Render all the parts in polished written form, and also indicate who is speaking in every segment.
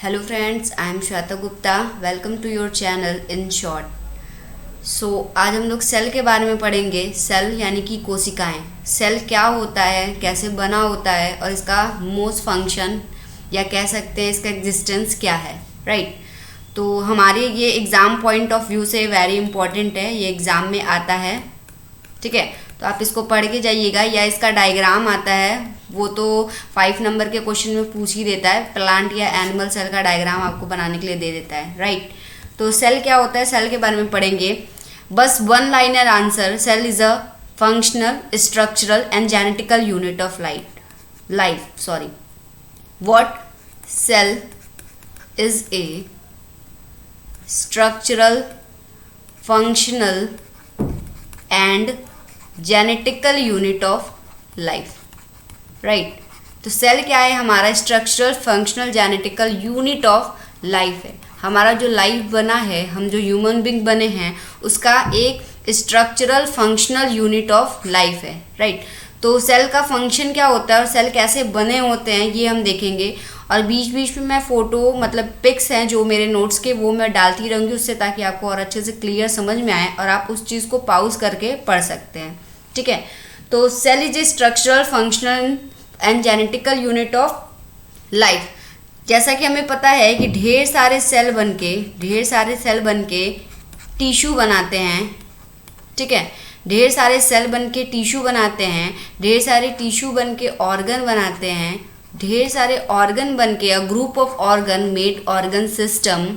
Speaker 1: Hello friends, I am Shweta Gupta. Welcome to your channel in short. आज हम लोग cell के बारे में पढ़ेंगे. सेल यानी कि कोशिकाएं. सेल क्या होता है, कैसे बना होता है और इसका मोस्ट फंक्शन या कह सकते हैं इसका एग्जिस्टेंस क्या है. राइट. तो हमारे ये एग्ज़ाम पॉइंट ऑफ व्यू से वेरी इंपॉर्टेंट है. ये एग्ज़ाम में आता है. ठीक है, तो आप इसको पढ़ के जाइएगा. या इसका डायग्राम आता है, वो तो 5 नंबर के क्वेश्चन में पूछ ही देता है. प्लांट या एनिमल सेल का डायग्राम आपको बनाने के लिए दे देता है. राइट. तो सेल क्या होता है, सेल के बारे में पढ़ेंगे. बस one liner answer. Cell is a functional, structural and genetical unit of life. What cell is a structural, functional and genetical unit of life. Right. तो सेल क्या है, हमारा structural, functional, genetical unit of life है. हमारा जो life बना है, हम जो ह्यूमन बींग बने हैं, उसका एक structural, functional unit of life है. राइट. तो सेल का फंक्शन क्या होता है और सेल कैसे बने होते हैं ये हम देखेंगे. और बीच बीच में मैं फ़ोटो मतलब पिक्स हैं जो मेरे नोट्स के, वो मैं डालती रहूँगी, उससे ताकि आपको और अच्छे से क्लियर समझ में आए और आप उस चीज़ को पॉज करके पढ़ सकते हैं. ठीक है. तो cell is a structural, functional and genetical unit of life. जैसा कि हमें पता है कि ढेर सारे सेल बनके टिश्यू बनाते हैं. ठीक है. ढेर सारे सेल बनके टिश्यू बनाते हैं. ढेर सारे टिश्यू बनके ऑर्गन बनाते हैं. ढेर सारे ऑर्गन बनके a group of organ made organ system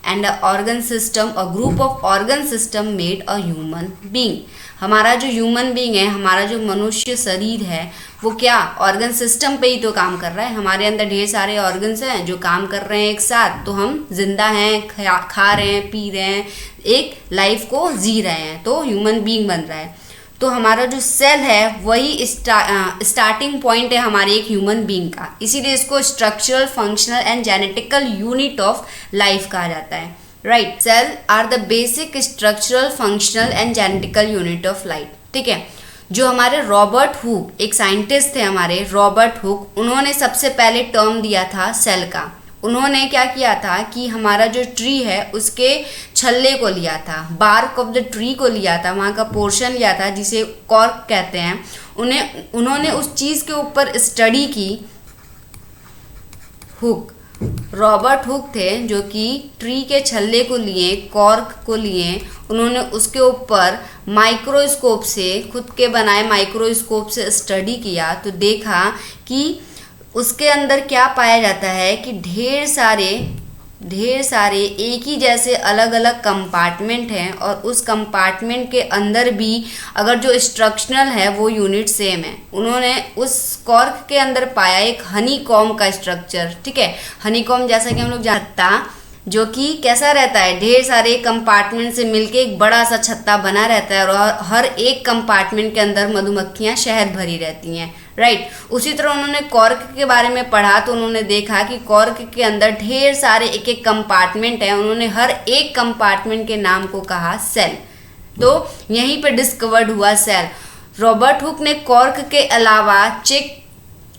Speaker 1: and organ system a group of organ system made a human being. हमारा जो ह्यूमन बींग है, हमारा जो मनुष्य शरीर है, वो क्या ऑर्गन सिस्टम पे ही तो काम कर रहा है. हमारे अंदर ढेर सारे ऑर्गन्स हैं जो काम कर रहे हैं एक साथ, तो हम जिंदा हैं, खा रहे हैं, पी रहे हैं, एक लाइफ को जी रहे हैं, तो ह्यूमन बींग बन रहा है. तो हमारा जो सेल है वही स्टार्टिंग पॉइंट है हमारे एक ह्यूमन बींग का. इसीलिए इसको structural, functional and genetical unit of life कहा जाता है. Right. Cell are the basic structural, functional and genetical unit of life. ठीक है. जो हमारे रॉबर्ट हुक, एक साइंटिस्ट थे हमारे रॉबर्ट हुक, उन्होंने सबसे पहले टर्म दिया था सेल का. उन्होंने क्या किया था कि हमारा जो ट्री है उसके छल्ले को लिया था, बार्क ऑफ द ट्री को लिया था, वहाँ का पोर्शन लिया था जिसे कॉर्क कहते हैं. उन्होंने उस चीज़ के ऊपर स्टडी की. हुक, रॉबर्ट हुक थे जो कि ट्री के छल्ले को लिए, कॉर्क को लिए, उन्होंने उसके ऊपर माइक्रोस्कोप से, खुद के बनाए माइक्रोस्कोप से स्टडी किया. तो देखा कि उसके अंदर क्या पाया जाता है कि ढेर सारे एक ही जैसे अलग अलग कंपार्टमेंट हैं और उस कंपार्टमेंट के अंदर भी अगर जो स्ट्रक्चरल है वो यूनिट सेम है. उन्होंने उस कॉर्क के अंदर पाया एक हनी कॉम का स्ट्रक्चर. ठीक है. हनी कॉम जैसा कि हम लोग जानता, जो कि कैसा रहता है, ढेर सारे कंपार्टमेंट से मिलके एक बड़ा सा छत्ता बना रहता है और हर एक कंपार्टमेंट के अंदर मधुमक्खियाँ शहद भरी रहती हैं. राइट. उसी तरह उन्होंने कॉर्क के बारे में पढ़ा तो उन्होंने देखा कि कॉर्क के अंदर ढेर सारे एक एक कंपार्टमेंट हैं. उन्होंने हर एक कंपार्टमेंट के नाम को कहा सेल. तो यहीं पर डिस्कवर्ड हुआ सेल. रॉबर्ट हुक ने कॉर्क के अलावा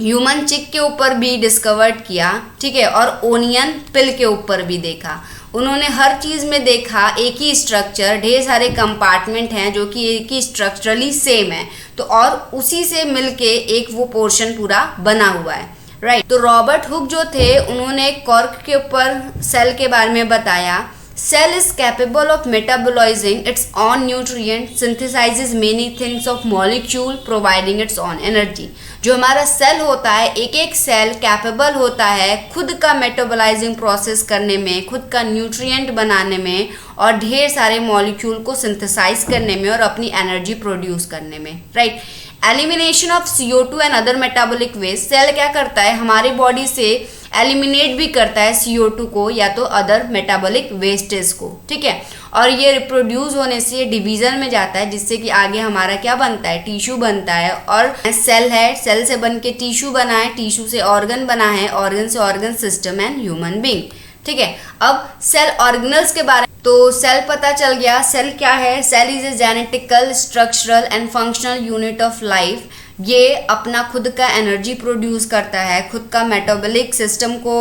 Speaker 1: ह्यूमन चिक के ऊपर भी डिस्कवर्ड किया. ठीक है. और ओनियन पिल के ऊपर भी देखा. उन्होंने हर चीज़ में देखा एक ही स्ट्रक्चर, ढेर सारे कंपार्टमेंट हैं जो कि एक ही स्ट्रक्चरली सेम है, तो और उसी से मिलके एक वो पोर्शन पूरा बना हुआ है. राइट. तो रॉबर्ट हुक जो थे उन्होंने कॉर्क के ऊपर सेल के बारे में बताया. Cell is capable of metabolizing its own nutrient, synthesizes many things of molecule, providing its own energy. जो हमारा सेल होता है, एक एक सेल कैपेबल होता है खुद का मेटाबोलाइजिंग प्रोसेस करने में, खुद का न्यूट्रिएंट बनाने में और ढेर सारे मॉलिक्यूल को सिंथेसाइज करने में और अपनी एनर्जी प्रोड्यूस करने में. Right. Elimination of CO2 and other metabolic waste. Cell क्या करता है, हमारी बॉडी से एलिमिनेट भी करता है CO2 को या तो अदर मेटाबॉलिक वेस्टेज को. ठीक है. और ये रिप्रोड्यूस होने से डिवीज़न में जाता है, जिससे कि आगे हमारा क्या बनता है, टिश्यू बनता है. और सेल है, सेल से बन के टिश्यू बना है, टिश्यू से ऑर्गन बना है, ऑर्गन से organ system and human being. ठीक है. अब सेल ऑर्गेनल्स के बारे में, तो सेल पता चल गया. सेल क्या है, cell is a genetical, structural and functional unit of life. ये अपना खुद का एनर्जी प्रोड्यूस करता है, खुद का मेटाबॉलिक सिस्टम को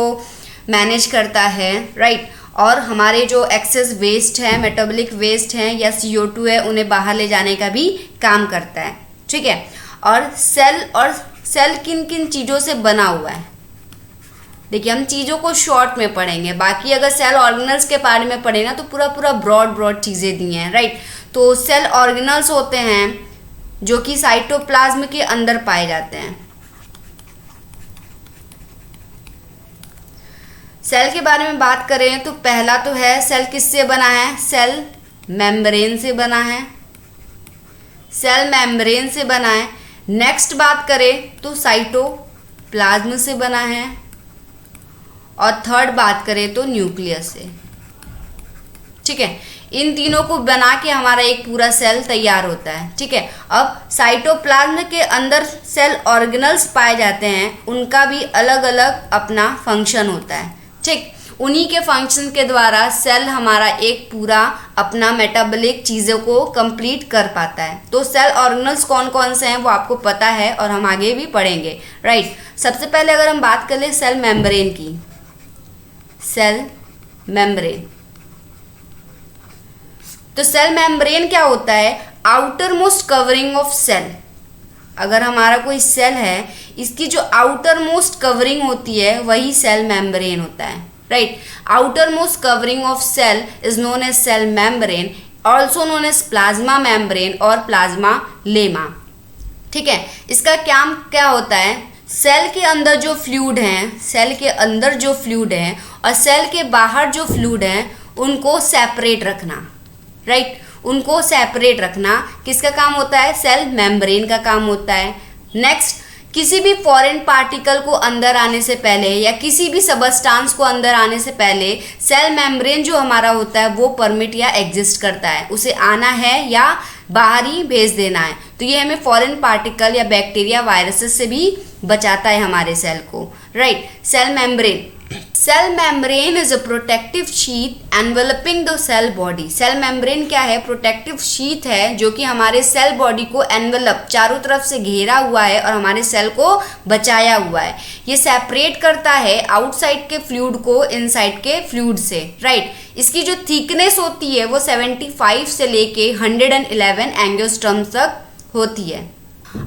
Speaker 1: मैनेज करता है, राइट। और हमारे जो एक्सेस वेस्ट है, मेटाबॉलिक वेस्ट है या CO2 है, उन्हें बाहर ले जाने का भी काम करता है, ठीक है। और सेल किन किन चीज़ों से बना हुआ है, देखिए हम चीज़ों को शॉर्ट में पढ़ेंगे, बाकी अगर सेल ऑर्गेनल्स के बारे में पढ़े ना तो पूरा ब्रॉड चीज़ें दी हैं, राइट। तो सेल ऑर्गेनल्स होते हैं जो कि साइटोप्लाज्म के अंदर पाए जाते हैं। सेल के बारे में बात करें तो पहला तो है सेल किससे बना है, सेल मेम्ब्रेन से बना है, सेल मेम्ब्रेन से बना है। नेक्स्ट बात करें तो साइटोप्लाज्म से बना है, और थर्ड बात करें तो न्यूक्लियस से, ठीक है। इन तीनों को बना के हमारा एक पूरा सेल तैयार होता है, ठीक है। अब साइटोप्लाज्म के अंदर सेल ऑर्गेनल्स पाए जाते हैं, उनका भी अलग अलग अपना फंक्शन होता है, ठीक। उन्हीं के फंक्शन के द्वारा सेल हमारा एक पूरा अपना मेटाबॉलिक चीज़ों को कंप्लीट कर पाता है। तो सेल ऑर्गेनल्स कौन कौन से हैं वो आपको पता है और हम आगे भी पढ़ेंगे, राइट। सबसे पहले अगर हम बात कर ले सेल मेम्ब्रेन की, सेल मेम्ब्रेन, तो सेल मेम्ब्रेन क्या होता है, outermost covering of cell. अगर हमारा कोई सेल है, इसकी जो आउटर मोस्ट कवरिंग होती है वही सेल मेम्ब्रेन होता है, right. Outermost covering of cell is known as cell membrane, also known as plasma membrane और प्लाज्मा लेमा, ठीक है। इसका काम क्या होता है, सेल के अंदर जो फ्लूइड हैं, सेल के अंदर जो फ्लूइड हैं और सेल के बाहर जो फ्लूइड हैं उनको सेपरेट रखना, राइट। उनको सेपरेट रखना किसका काम होता है, सेल मेम्ब्रेन का काम होता है। नेक्स्ट, किसी भी फॉरेन पार्टिकल को अंदर आने से पहले या किसी भी सबस्टांस को अंदर आने से पहले सेल मेम्ब्रेन जो हमारा होता है वो परमिट या एग्जिस्ट करता है, उसे आना है या बाहर ही भेज देना है। तो ये हमें फॉरेन पार्टिकल या बैक्टीरिया वायरसेस से भी बचाता है हमारे सेल को, right. Cell membrane, cell membrane is a protective sheet enveloping the cell body. Cell membrane क्या है, प्रोटेक्टिव शीट है जो कि हमारे सेल बॉडी को एनवेलप, चारों तरफ से घेरा हुआ है और हमारे सेल को बचाया हुआ है। ये सेपरेट करता है आउटसाइड के फ्लूइड को इनसाइड के फ्लूइड से, राइट। इसकी जो थिकनेस होती है वो 75 से लेके 111 एंगियोस्ट्रम तक होती है।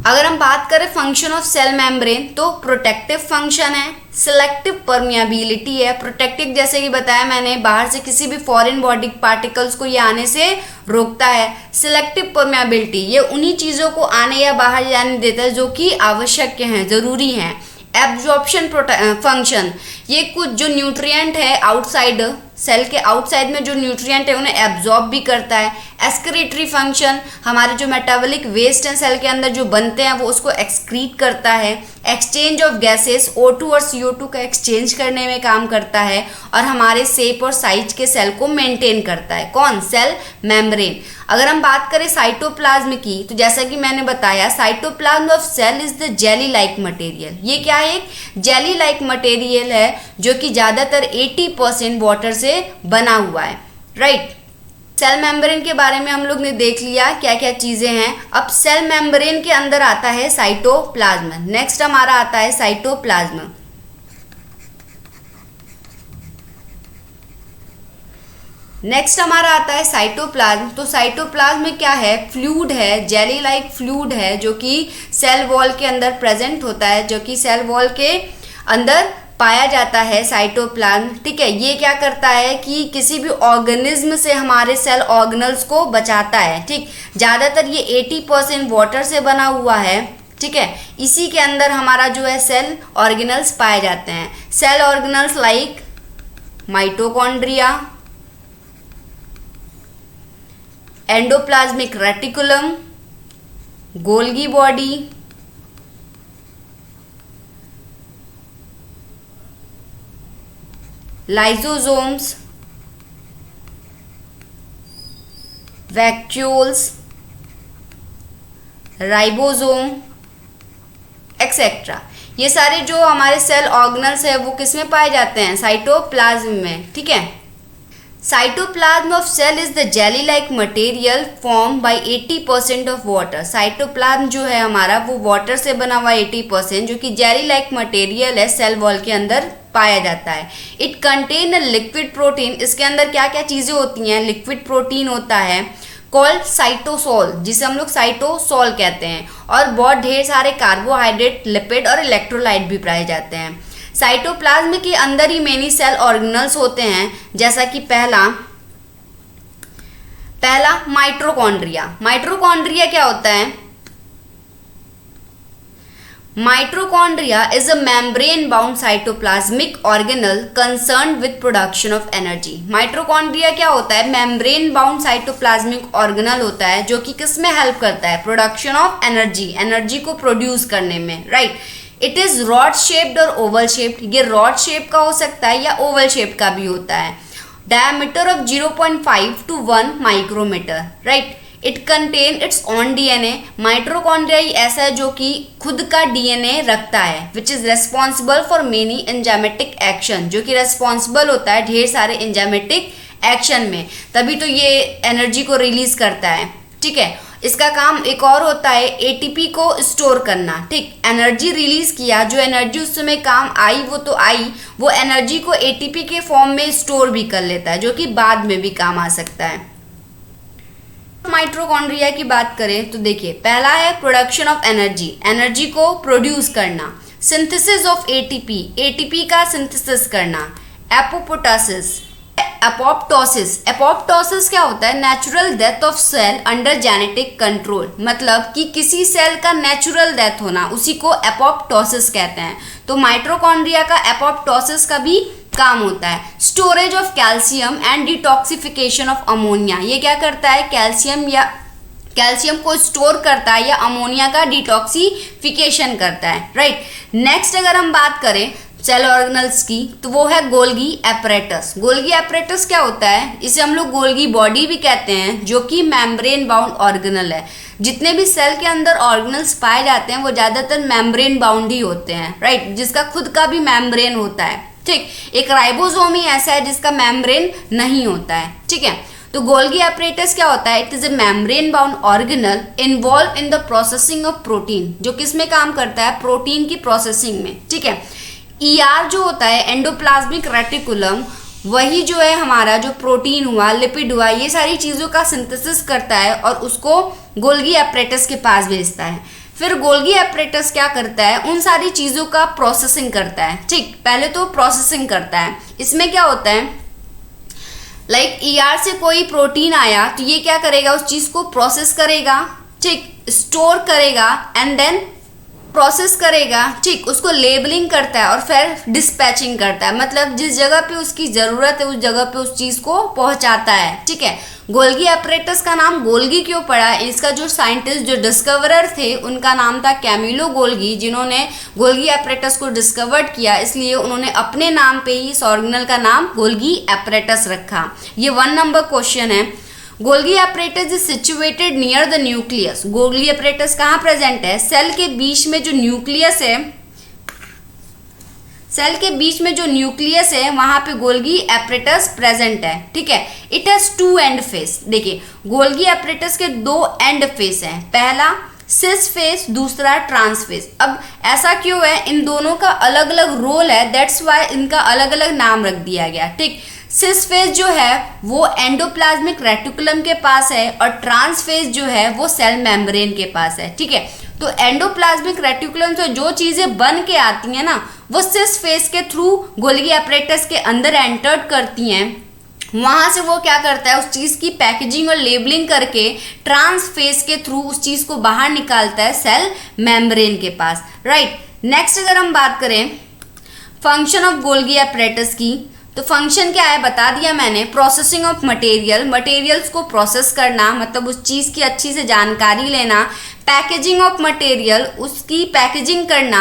Speaker 1: अगर हम बात करें फंक्शन ऑफ सेल मेम्ब्रेन तो प्रोटेक्टिव फंक्शन है, सिलेक्टिव परमिएबिलिटी है। प्रोटेक्टिव जैसे कि बताया मैंने, बाहर से किसी भी फॉरेन बॉडी पार्टिकल्स को ये आने से रोकता है। सिलेक्टिव परमिएबिलिटी, ये उन्हीं चीज़ों को आने या बाहर जाने देता है जो कि आवश्यक हैं, ज़रूरी हैं। एब्जॉर्प्शन फंक्शन, ये कुछ जो न्यूट्रिएंट है आउटसाइड, सेल के आउटसाइड में जो न्यूट्रिएंट है उन्हें एब्जॉर्ब भी करता है। एक्सक्रीटरी फंक्शन, हमारे जो मेटाबॉलिक वेस्ट हैं सेल के अंदर जो बनते हैं वो उसको एक्सक्रीट करता है। एक्सचेंज ऑफ गैसेस, O2 और CO2 का एक्सचेंज करने में काम करता है और हमारे शेप और साइज के सेल को मेंटेन करता है। कौन, सेल मेम्ब्रेन। अगर हम बात करें साइटोप्लाज्म की तो जैसा कि मैंने बताया, cytoplasm of cell is the jelly like material. ये क्या है, एक जेली लाइक मटेरियल है जो कि ज़्यादातर 80% वाटर से बना हुआ है, राइट। सेल मेम्ब्रेन के बारे में हम लोग ने देख लिया क्या क्या चीज़ें हैं। अब सेल मेम्ब्रेन के अंदर आता है साइटोप्लाज्म। नेक्स्ट हमारा आता है साइटोप्लाज्म। नेक्स्ट हमारा आता है साइटोप्लाज्म। तो साइटोप्लाज्म में क्या है, फ्लूइड है, जेली लाइक फ्लूइड है जो कि सेल वॉल के अंदर प्रेजेंट होता है, जो कि सेल वॉल के अंदर पाया जाता है साइटोप्लाज्म, ठीक है। ये क्या करता है कि किसी भी ऑर्गेनिज्म से हमारे सेल ऑर्गेनल्स को बचाता है, ठीक। ज़्यादातर ये 80% वाटर से बना हुआ है, ठीक है। इसी के अंदर हमारा जो है सेल ऑर्गेनल्स पाए जाते हैं। Cell organelles like mitochondria, endoplasmic reticulum, Golgi body, lysosomes, vacuoles, ribosome etcetera. ये सारे जो हमारे सेल ऑर्गेनल्स है वो किस में पाए जाते हैं, साइटोप्लाज्म में, ठीक है। Cytoplasm of cell is the jelly like material form by 80% of water. Cytoplasm जो है हमारा वो वाटर से बना हुआ 80%, जो कि जेली लाइक मटेरियल है, सेल वॉल के अंदर पाया जाता है। It contain a liquid protein. इसके अंदर क्या क्या चीज़ें होती हैं? लिक्विड प्रोटीन होता है कॉल्ड साइटोसोल, जिसे हम लोग साइटोसोल कहते हैं, और बहुत ढेर सारे कार्बोहाइड्रेट, लिपिड और इलेक्ट्रोलाइट भी पाए जाते हैं। साइटोप्लाज्म के अंदर ही मेनी सेल ऑर्गेनल्स होते हैं, जैसा कि पहला माइटोकॉन्ड्रिया। माइटोकॉन्ड्रिया क्या होता है? Mitochondria is a membrane-bound cytoplasmic organelle concerned with production of energy. Mitochondria क्या होता है? membrane-bound cytoplasmic organelle होता है, जो कि किस में हेल्प करता है? प्रोडक्शन ऑफ एनर्जी, एनर्जी को प्रोड्यूस करने में, right. It is rod shaped और ओवल शेप्ड। ये रॉड शेप का हो सकता है या ओवल शेप का भी होता है। Diameter of 0.5 to 1 micrometre, right. It contain its own DNA. Mitochondria ऐसा है जो कि खुद का डीएनए रखता है, which is responsible for many enzymatic action, जो कि रेस्पॉन्सिबल होता है ढेर सारे एंजाइमेटिक एक्शन में, तभी तो ये एनर्जी को रिलीज करता है, ठीक है। इसका काम एक और होता है एटीपी को स्टोर करना, ठीक। एनर्जी रिलीज किया, जो एनर्जी उस समय काम आई वो तो आई, वो एनर्जी को एटीपी के फॉर्म में स्टोर भी कर लेता है, जो कि बाद में भी काम आ सकता है। माइटोकॉन्ड्रिया की बात करें तो देखिए, पहला है प्रोडक्शन ऑफ एनर्जी, एनर्जी को प्रोड्यूस करना। सिंथेसिस ऑफ एटीपी, एटीपी का सिंथेसिस करना। एपोप्टोसिस, एपोप्टोसिस क्या होता है? Natural death of cell under genetic control, मतलब कि किसी सेल का नेचुरल डेथ होना, उसी को एपोप्टोसिस कहते हैं। तो माइटोकॉन्ड्रिया का एपोप्टोसिस का भी काम होता है। Storage of calcium and detoxification of ammonia, ये क्या करता है? कैल्शियम को स्टोर करता है या अमोनिया का डिटॉक्सिफिकेशन करता है, राइट। नेक्स्ट अगर हम बात करें सेल ऑर्गेनल्स की, तो वो है गोल्गी एपरेटस। गोल्गी एपरेटस क्या होता है? इसे हम लोग गोल्गी बॉडी भी कहते हैं, जो कि मेम्ब्रेन बाउंड ऑर्गेनल है। जितने भी सेल के अंदर ऑर्गेनल्स पाए जाते हैं वो ज़्यादातर मेम्ब्रेन बाउंड ही होते हैं, राइट, जिसका खुद का भी मेम्ब्रेन होता है, ठीक। एक राइबोसोम ही ऐसा है जिसका मेम्ब्रेन नहीं होता है, ठीक है। तो गोल्गी एपरेटस क्या होता है? It is a membrane bound organelle involve in the processing of protein, जो किस में काम करता है? प्रोटीन की प्रोसेसिंग में, ठीक है। ईआर जो होता है एंडोप्लाज्मिक रेटिकुलम, वही जो है हमारा जो प्रोटीन हुआ, लिपिड हुआ, ये सारी चीज़ों का सिंथेसिस करता है और उसको गोल्गी एपरेटस के पास भेजता है। फिर गोल्गी एपरेटस क्या करता है? उन सारी चीज़ों का प्रोसेसिंग करता है, ठीक। पहले तो प्रोसेसिंग करता है। इसमें क्या होता है? लाइक ईआर से कोई प्रोटीन आया तो ये क्या करेगा? उस चीज़ को प्रोसेस करेगा, ठीक, स्टोर करेगा एंड देन प्रोसेस करेगा, ठीक, उसको लेबलिंग करता है और फिर डिस्पैचिंग करता है, मतलब जिस जगह पे उसकी ज़रूरत है उस जगह पे उस चीज़ को पहुंचाता है, ठीक है। गोल्गी एपरेटस का नाम गोल्गी क्यों पड़ा? इसका जो साइंटिस्ट, जो डिस्कवरर थे, उनका नाम था कैमिलो गोल्गी, जिन्होंने गोल्गी एपरेटस को डिस्कवर्ड किया, इसलिए उन्होंने अपने नाम पे ही इस ऑर्गेनल का नाम गोल्गी एपरेटस रखा। ये 1 नंबर क्वेश्चन है। Golgi apparatus is situated near the nucleus. Golgi apparatus कहाँ प्रेजेंट है? सेल के बीच में जो न्यूक्लियस है, सेल के बीच में जो न्यूक्लियस है वहां पे गोल्गी एपरेटस प्रेजेंट है, ठीक है। It has 2 and face. देखिए, गोल्गी एपरेटस के 2 एंड फेस हैं, पहला सिस फेस, दूसरा ट्रांस फेस। अब ऐसा क्यों है? इन दोनों का अलग अलग रोल है, दैट्स वाई इनका अलग अलग नाम रख दिया गया, ठीक। सिस फेज जो है वो एंडोप्लाज्मिक रेटिकुलम के पास है और ट्रांस फेज जो है वो सेल मेम्ब्रेन के पास है, ठीक है। तो एंडोप्लाज्मिक रेटिकुलम से जो चीज़ें बन के आती हैं ना, वो सिस फेज के थ्रू गोल्गी एपरेटस के अंदर एंटर करती हैं। वहाँ से वो क्या करता है? उस चीज़ की पैकेजिंग और लेबलिंग करके ट्रांस फेज के थ्रू उस चीज़ को बाहर निकालता है सेल मेम्ब्रेन के पास, राइट। नेक्स्ट अगर हम बात करें फंक्शन ऑफ गोल्गी एपरेटस की, तो फंक्शन क्या है बता दिया मैंने। प्रोसेसिंग ऑफ मटेरियल, मटेरियल्स को प्रोसेस करना, मतलब उस चीज़ की अच्छी से जानकारी लेना। पैकेजिंग ऑफ मटेरियल, उसकी पैकेजिंग करना,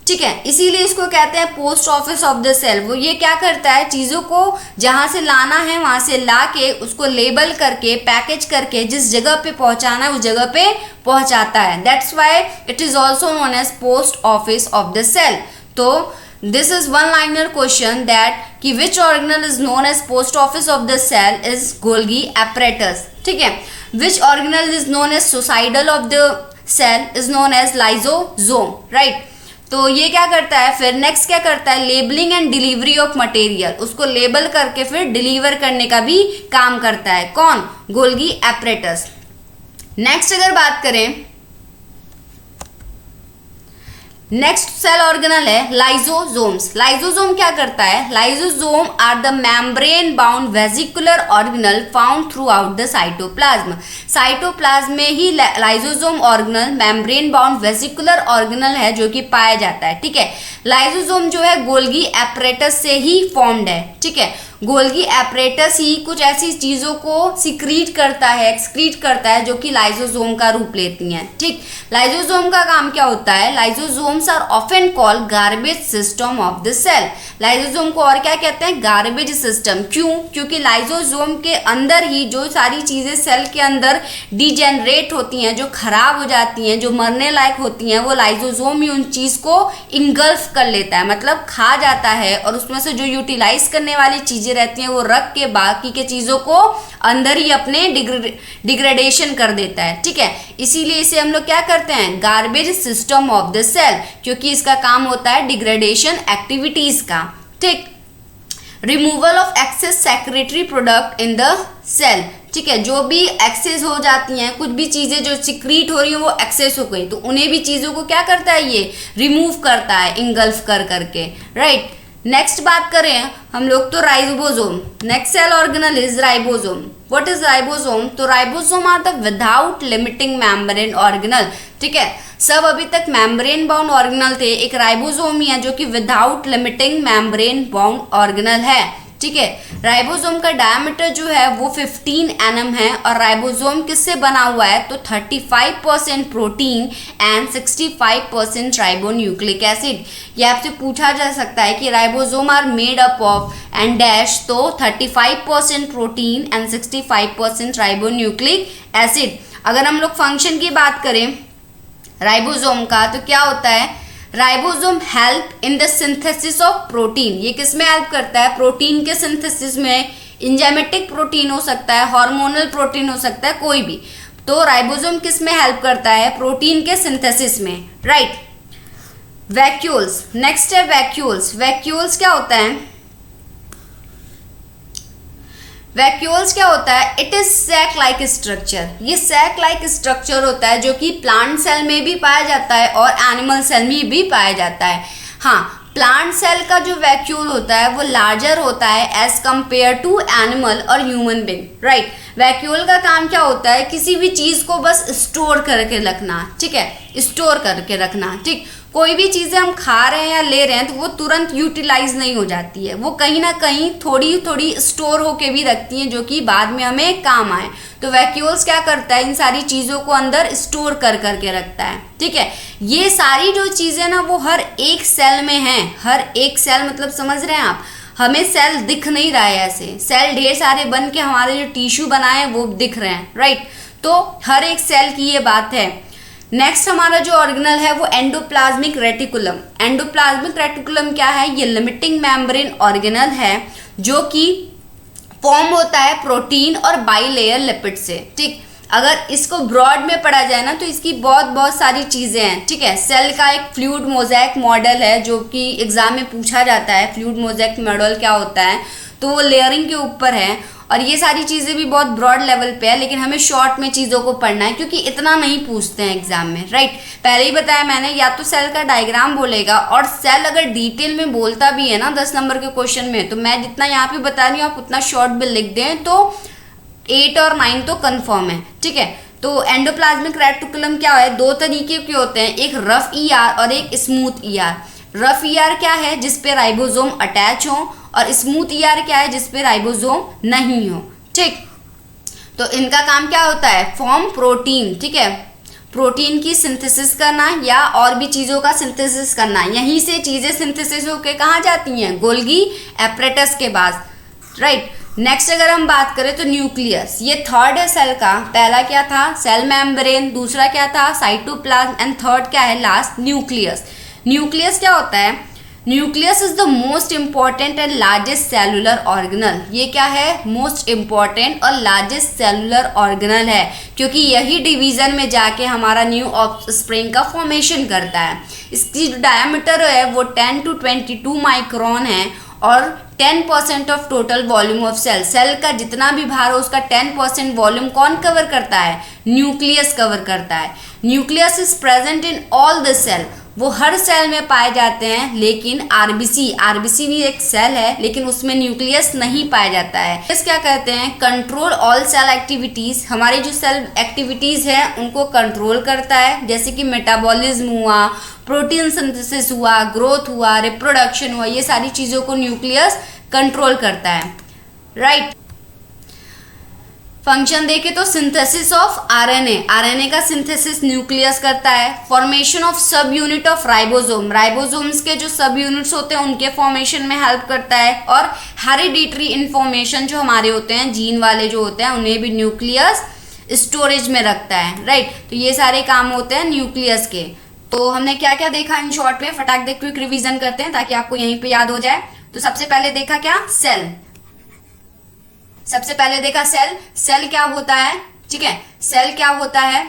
Speaker 1: ठीक है। इसीलिए इसको कहते हैं post office of the cell. वो ये क्या करता है? चीज़ों को जहाँ से लाना है वहाँ से ला के उसको लेबल करके, पैकेज करके जिस जगह पे पहुँचाना है उस जगह पे पहुँचाता है। That's why it is also known as post office of the cell. तो this is one liner question that कि which organelle is known as post office of the cell is Golgi apparatus, ठीक है। Which organelle is known as suicidal of the cell is known as lysosome, right. तो ये क्या करता है, फिर next क्या करता है, labelling and delivery of material, उसको लेबल करके फिर डिलीवर करने का भी काम करता है, कौन, गोल्गी एपरेटस। नेक्स्ट अगर बात करें, नेक्स्ट सेल ऑर्गेनल है लाइजोसोम्स। लाइजोसोम क्या करता है, lysosome are the membrane bound vesicular organelle found throughout the cytoplasm. Cytoplasm में ही lysosome organelle membrane bound vesicular organelle है जो कि पाया जाता है, ठीक है। लाइजोसोम जो है गोल्गी एपरेटस से ही फॉर्म्ड है, ठीक है। गोल्गी एपरेटस ही कुछ ऐसी चीज़ों को सिक्रीट करता है, एक्सक्रीट करता है जो कि लाइजोसोम का रूप लेती हैं, ठीक। लाइजोसोम का काम क्या होता है, lysosomes are often called garbage system of the cell. Lysosome को और क्या कहते हैं, गार्बेज सिस्टम। क्यों, क्योंकि लाइजोसोम के अंदर ही जो सारी चीज़ें सेल के अंदर डिजेनरेट होती हैं, जो खराब हो जाती हैं, जो मरने लायक होती हैं, वो लाइजोसोम ही उन चीज़ को इंगल्फ कर लेता है, मतलब खा जाता है, और उसमें से जो यूटिलाइज करने वाली चीज़ें रहती हैं वो रख के बाकी के चीज़ों को अंदर ही अपने डिग्रेडेशन कर देता है, ठीक है। इसीलिए इसे हम लोग क्या करते हैं, garbage system of the cell, क्योंकि इसका काम होता है डिग्रेडेशन एक्टिविटीज का, ठीक। Removal of excess secretory product in the cell, ठीक है। जो भी एक्सेस हो जाती हैं, कुछ भी चीज़ें जो सिक्रीट हो रही हैं वो एक्सेस हो गई, तो उन्हें भी चीज़ों को क्या करता है, ये रिमूव करता है इंगल्फ कर करके, राइट। नेक्स्ट बात करें हम लोग तो ribosome. Next cell organelle is ribosome. What is ribosome, तो ribosome are the without limiting membrane organelle, ठीक है। सब अभी तक मेम्ब्रेन बाउंड ऑर्गेनल थे, एक राइबोसोम ही है जो कि without limiting membrane bound organelle है, ठीक है। राइबोसोम का डायमीटर जो है वो 15 nm है, और राइबोसोम किससे बना हुआ है, तो 35% प्रोटीन एंड 65% राइबोन्यूक्लिक एसिड। ये आपसे पूछा जा सकता है कि ribosome are made up of and dash, तो 35% प्रोटीन एंड 65% राइबोन्यूक्लिक एसिड। अगर हम लोग फंक्शन की बात करें राइबोसोम का, तो क्या होता है, ribosome help in the synthesis of protein. ये किस में हेल्प करता है, प्रोटीन के सिंथेसिस में। इंजाइमेटिक प्रोटीन हो सकता है, हार्मोनल प्रोटीन हो सकता है, कोई भी। तो राइबोसोम किस में हेल्प करता है, प्रोटीन के सिंथेसिस में, राइट। वैक्यूल्स, नेक्स्ट है वैक्यूल्स। वैक्यूल्स क्या होता है, वैक्यूल्स क्या होता है, it is sac like structure. ये सैक लाइक स्ट्रक्चर होता है जो कि प्लांट सेल में भी पाया जाता है और एनिमल सेल में भी पाया जाता है। हाँ, प्लांट सेल का जो वैक्यूल होता है वो लार्जर होता है एज कंपेयर टू एनिमल और ह्यूमन बीइंग, राइट। वैक्यूल का काम क्या होता है, किसी भी चीज़ को बस स्टोर करके रखना, ठीक है, स्टोर करके रखना, ठीक। कोई भी चीज़ें हम खा रहे हैं या ले रहे हैं तो वो तुरंत यूटिलाइज नहीं हो जाती है, वो कहीं ना कहीं थोड़ी थोड़ी स्टोर होके भी रखती हैं जो कि बाद में हमें काम आए। तो वैक्यूल्स क्या करता है, इन सारी चीज़ों को अंदर स्टोर कर करके रखता है, ठीक है। ये सारी जो चीज़ें ना वो हर एक सेल में हैं, हर एक सेल मतलब समझ रहे हैं आप, हमें सेल दिख नहीं रहा है ऐसे, सेल ढेर सारे बन के हमारे जो टिश्यू बनाए हैं वो दिख रहे हैं, राइट। तो हर एक सेल की ये बात है। नेक्स्ट हमारा जो ऑर्गेनल है वो एंडोप्लाज्मिक रेटिकुलम। एंडोप्लाज्मिक रेटिकुलम क्या है, ये लिमिटिंग मेम्ब्रेन ऑर्गेनल है जो कि फॉर्म होता है प्रोटीन और बाइलेयर लिपिड से, ठीक। अगर इसको ब्रॉड में पढ़ा जाए ना तो इसकी बहुत सारी चीज़ें हैं, ठीक है। सेल का एक फ्लूइड मोज़ेक मॉडल है जो कि एग्जाम में पूछा जाता है, फ्लूइड मोज़ेक मॉडल क्या होता है, तो वो लेयरिंग के ऊपर है, और ये सारी चीज़ें भी बहुत ब्रॉड लेवल पे है, लेकिन हमें शॉर्ट में चीज़ों को पढ़ना है क्योंकि इतना नहीं पूछते हैं एग्जाम में, राइट। पहले ही बताया मैंने, या तो सेल का डायग्राम बोलेगा, और सेल अगर डिटेल में बोलता भी है ना 10 नंबर के क्वेश्चन में, तो मैं जितना यहाँ पे बता रही हूँ आप उतना शॉर्ट में लिख दें तो 8 और 9 तो कन्फर्म है, ठीक है। तो एंडोप्लाज्मिक रेटिकुलम क्या है, दो तरीके के होते हैं, एक रफ ER और एक स्मूथ ER। रफ ER क्या है, जिसपे राइबोसोम अटैच हो, और स्मूथ ER क्या है, जिसपे राइबोसोम नहीं हो, ठीक। तो इनका काम क्या होता है, फॉर्म प्रोटीन, ठीक है, प्रोटीन की सिंथेसिस करना या और भी चीज़ों का सिंथेसिस करना। यहीं से चीज़ें सिंथेसिस होकर कहाँ जाती हैं, गोल्गी एपरेटस के पास, राइट। नेक्स्ट अगर हम बात करें तो न्यूक्लियस, ये थर्ड है सेल का। पहला क्या था, सेल मेम्ब्रेन, दूसरा क्या था, साइटोप्लाज्म, एंड थर्ड क्या है लास्ट, न्यूक्लियस। न्यूक्लियस क्या होता है, nucleus is the most important and largest cellular organelle. ये क्या है? मोस्ट इंपॉर्टेंट और लार्जेस्ट सेलुलर ऑर्गेनल है, क्योंकि यही डिवीजन में जाके हमारा न्यू ऑफस्प्रिंग का फॉर्मेशन करता है। इसकी जो डायमीटर है वो 10 to 22 माइक्रोन है और 10% of total volume of cell. Cell का जितना भी भार हो उसका 10% वॉल्यूम कौन कवर करता है? न्यूक्लियस कवर करता है। Nucleus is present in all the cell, वो हर सेल में पाए जाते हैं, लेकिन आरबीसी भी एक सेल है लेकिन उसमें न्यूक्लियस नहीं पाया जाता है। इस क्या कहते हैं? Control all cell activities. हमारी जो सेल एक्टिविटीज है उनको कंट्रोल करता है, जैसे कि मेटाबॉलिज्म हुआ, प्रोटीन सिंथेसिस हुआ, ग्रोथ हुआ, रिप्रोडक्शन हुआ, ये सारी चीजों को न्यूक्लियस कंट्रोल करता है, राइट। फंक्शन देखे तो सिंथेसिस ऑफ आरएनए का सिंथेसिस न्यूक्लियस करता है। फॉर्मेशन ऑफ सब यूनिट ऑफ राइबोसोम्स के जो सब यूनिट्स होते हैं उनके फॉर्मेशन में हेल्प करता है। और हेरिडिटरी इंफॉर्मेशन जो हमारे होते हैं, जीन वाले जो होते हैं, उन्हें भी न्यूक्लियस स्टोरेज में रखता है, राइट। तो ये सारे काम होते हैं न्यूक्लियस के। तो हमने क्या क्या देखा इन शॉर्ट में, फटाक देख क्विक रिवीजन करते हैं ताकि आपको यहीं पे याद हो जाए। तो सबसे पहले देखा क्या? सेल। सबसे पहले देखा सेल क्या होता है, ठीक है। सेल क्या होता है?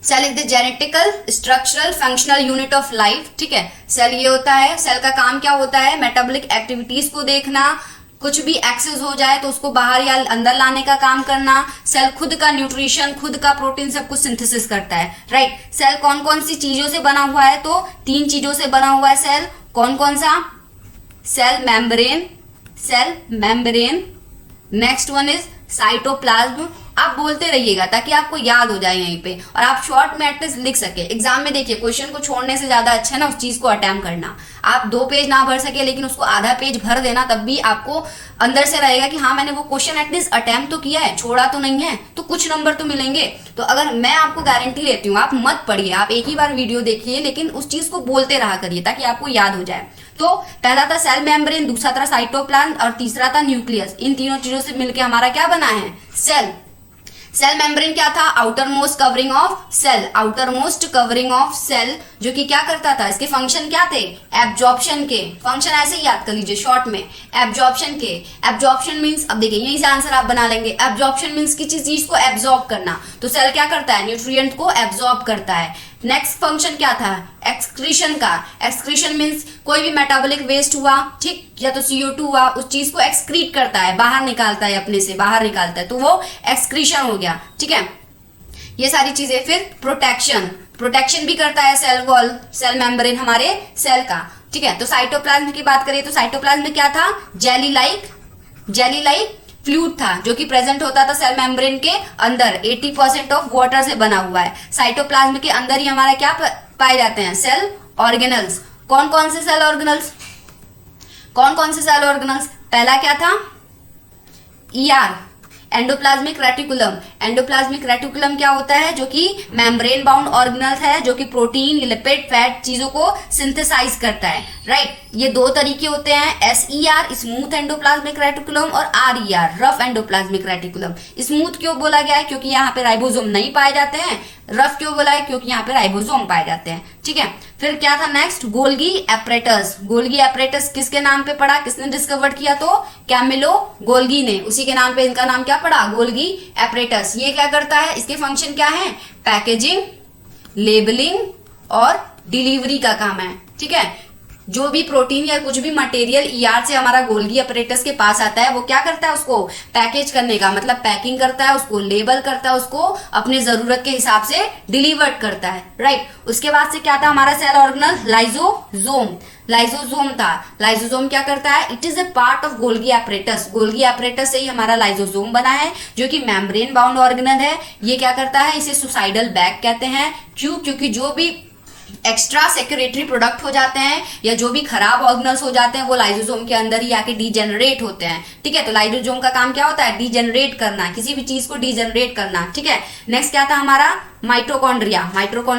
Speaker 1: Cell is the genetical structural functional unit of life, ठीक है। सेल ये होता है, सेल का काम क्या होता है? मेटाबॉलिक एक्टिविटीज को देखना, कुछ भी एक्सेस हो जाए तो उसको बाहर या अंदर लाने का काम करना। सेल खुद का न्यूट्रिशन, खुद का प्रोटीन सब कुछ सिंथेसिस करता है, राइट। सेल कौन कौन सी चीजों से बना हुआ है? तो 3 चीजों से बना हुआ है सेल। कौन कौन सा? Cell membrane, next one is cytoplasm. आप बोलते रहिएगा ताकि आपको याद हो जाए यहीं पे और आप शॉर्ट में एटलीस्ट लिख सके। एग्जाम में देखिए, क्वेश्चन को छोड़ने से ज्यादा अच्छा है ना उस चीज को अटेम्प्ट करना। आप 2 पेज ना भर सके लेकिन उसको आधा पेज भर देना, तब भी आपको अंदर से रहेगा कि हाँ मैंने वो क्वेश्चन एटलीस्ट अटेम्प्ट तो किया है, छोड़ा तो नहीं है, तो कुछ नंबर तो मिलेंगे। तो अगर मैं आपको गारंटी लेती हूँ, आप मत पढ़िए, आप एक ही बार वीडियो देखिए लेकिन उस चीज को बोलते रहा करिए ताकि आपको याद हो जाए। तो पहला था सेल मेम्ब्रेन, दूसरा था साइटोप्लाज्म और तीसरा था न्यूक्लियस। इन तीनों चीजों से मिलकर हमारा क्या बना है? सेल। सेल मेम्ब्रेन क्या था? Outermost covering of cell. Outermost covering of cell जो कि क्या करता था? इसके फंक्शन क्या थे? एब्जॉर्प्शन के। फंक्शन ऐसे ही याद कर लीजिए शॉर्ट में, एब्जॉर्प्शन के। एब्जॉर्प्शन मींस, अब देखिए यहीं से आंसर आप बना लेंगे। एब्जॉर्प्शन मींस किसी चीज को एब्जॉर्ब करना, तो सेल क्या करता है? न्यूट्रिएंट को एब्जॉर्ब करता है। नेक्स्ट फंक्शन क्या था? एक्सक्रीशन का। एक्सक्रीशन मींस कोई भी मेटाबॉलिक वेस्ट हुआ, ठीक, या तो CO2 हुआ, उस चीज को एक्सक्रीट करता है, बाहर निकालता है, अपने से बाहर निकालता है, तो वो एक्सक्रीशन हो गया, ठीक है। ये सारी चीजें। फिर प्रोटेक्शन भी करता है सेल वॉल, सेल मेम्ब्रेन हमारे सेल का, ठीक है। तो साइटोप्लाज्म की बात करें तो साइटोप्लाज्म में क्या था? जेली लाइक फ्लूइड था जो कि प्रेजेंट होता था सेल मेम्ब्रेन के अंदर। 80% ऑफ वाटर से बना हुआ है। साइटोप्लाज्म के अंदर ही हमारा क्या पाए जाते हैं? Cell organelles. कौन कौन से सेल ऑर्गेनल्स? पहला क्या था? ER, endoplasmic reticulum. Endoplasmic reticulum क्या होता है? जो कि मेम्ब्रेन बाउंड ऑर्गेनल है, जो कि प्रोटीन, लिपिड, फैट चीजों को सिंथेसाइज करता है, राइट। ये 2 तरीके होते हैं, SER स्मूथ एंडोप्लाज्मिक रेटिकुलम और RER rough endoplasmic reticulum. Smooth क्यों बोला गया है? क्योंकि यहाँ पे राइबोसोम नहीं पाए जाते हैं। रफ क्यों बोला है? क्योंकि यहाँ पे राइबोसोम पाए जाते हैं, ठीक है। फिर क्या था नेक्स्ट? गोल्गी एपरेटस किसके नाम पे पड़ा? किसने डिस्कवर किया? तो कैमिलो गोल्गी ने, उसी के नाम पे इनका नाम क्या पड़ा? Golgi apparatus. ये क्या करता है? इसके फंक्शन क्या है? पैकेजिंग, लेबलिंग और डिलीवरी का काम है, ठीक है। जो भी प्रोटीन या कुछ भी मटेरियल ER से हमारा गोल्गी अपरेटस के पास आता है, वो क्या करता है? उसको पैकेज करने का मतलब पैकिंग करता है, उसको लेबल करता है, उसको अपने जरूरत के हिसाब से डिलीवर्ड करता है, राइट। उसके बाद से क्या था हमारा सेल ऑर्गेनल? लाइजोसोम था। लाइजोसोम क्या करता है? It is a part of Golgi apparatus. Golgi apparatus से ही हमारा लाइजोसोम बना है, जो कि मेम्ब्रेन बाउंड ऑर्गेनल है। ये क्या करता है? इसे सुसाइडल बैग कहते हैं। क्यों? क्योंकि जो भी एक्स्ट्रा सेक्रेटरी प्रोडक्ट हो जाते हैं या जो भी खराब ऑर्गेनल्स हो जाते हैं वो लाइसोसोम के अंदर ही आके डीजेनरेट होते हैं, ठीक है। तो लाइसोसोम का काम क्या होता है? डीजेनरेट करना, किसी भी चीज को डीजेनरेट करना, ठीक है। नेक्स्ट क्या था हमारा? Mitochondria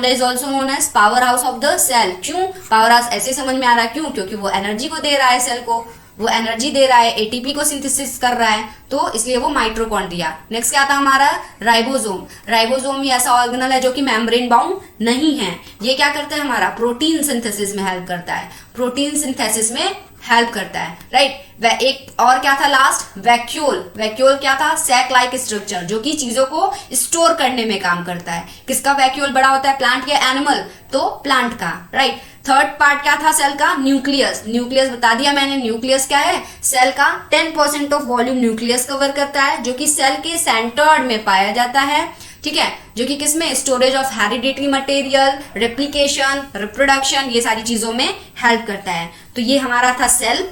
Speaker 1: is also known as powerhouse of the cell. क्यों पावर हाउस? ऐसे समझ में आ रहा है, क्यों? क्योंकि वो एनर्जी को दे रहा है सेल को, वो एनर्जी दे रहा है, एटीपी को सिंथेसिस कर रहा है, तो इसलिए वो माइटोकॉन्ड्रिया। नेक्स्ट क्या था हमारा, राइबोसोम। राइबोसोम ही ऐसा ऑर्गेनल है जो कि मेम्ब्रेन बाउंड नहीं है। ये क्या करता है, हमारा प्रोटीन सिंथेसिस में हेल्प करता है, प्रोटीन सिंथेसिस में हेल्प करता है, राइट। एक और क्या था लास्ट, वैक्यूल। वैक्यूल क्या था, सैक लाइक स्ट्रक्चर, जो कि चीजों को स्टोर करने में काम करता है। किसका वैक्यूल बड़ा होता है, प्लांट या एनिमल, तो प्लांट का, राइट। थर्ड पार्ट क्या था सेल का, न्यूक्लियस। न्यूक्लियस बता दिया मैंने, न्यूक्लियस क्या है, सेल का 10% ऑफ वॉल्यूम न्यूक्लियस कवर करता है, जो कि सेल के सेंटर्ड में पाया जाता है, ठीक है, जो कि किसमें, storage of hereditary material, replication, reproduction, ये सारी चीजों में हेल्प करता है। तो ये हमारा था सेल।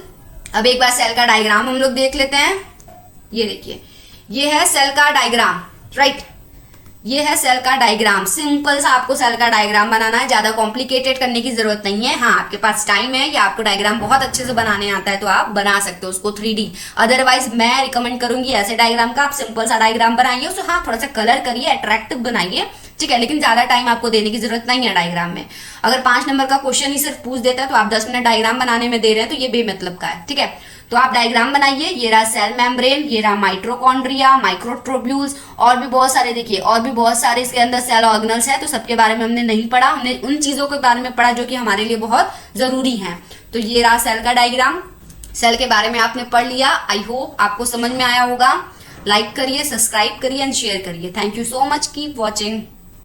Speaker 1: अब एक बार सेल का डायग्राम हम लोग देख लेते हैं। ये देखिए, ये है सेल का डायग्राम, राइट। ये है सेल का डायग्राम। सिंपल सा आपको सेल का डायग्राम बनाना है, ज्यादा कॉम्प्लिकेटेड करने की जरूरत नहीं है। हाँ, आपके पास टाइम है या आपको डायग्राम बहुत अच्छे से बनाने आता है तो आप बना सकते हो उसको 3D। अदरवाइज मैं रिकमेंड करूंगी ऐसे डायग्राम का आप सिंपल सा डायग्राम बनाइए, उसको हाँ थोड़ा सा कलर करिए, अट्रैक्टिव बनाइए, ठीक है, लेकिन ज्यादा टाइम आपको देने की जरूरत नहीं है डायग्राम में। अगर 5 नंबर का क्वेश्चन ही सिर्फ पूछ देता है तो आप 10 मिनट डायग्राम बनाने में दे रहे हैं तो ये बेमतलब का है, ठीक है। तो आप डायग्राम बनाइए। ये रहा सेल मेम्ब्रेन, ये रहा माइटोकॉन्ड्रिया, माइक्रोट्यूब्यूल्स, और भी बहुत सारे, देखिए और भी बहुत सारे इसके अंदर सेल ऑर्गेनल्स है, तो सबके बारे में हमने नहीं पढ़ा, हमने उन चीजों के बारे में पढ़ा जो कि हमारे लिए बहुत जरूरी है। तो ये रहा सेल का डायग्राम, सेल के बारे में आपने पढ़ लिया। आई होप आपको समझ में आया होगा। लाइक करिए, सब्सक्राइब करिए एंड शेयर करिए। Thank you so much, keep watching.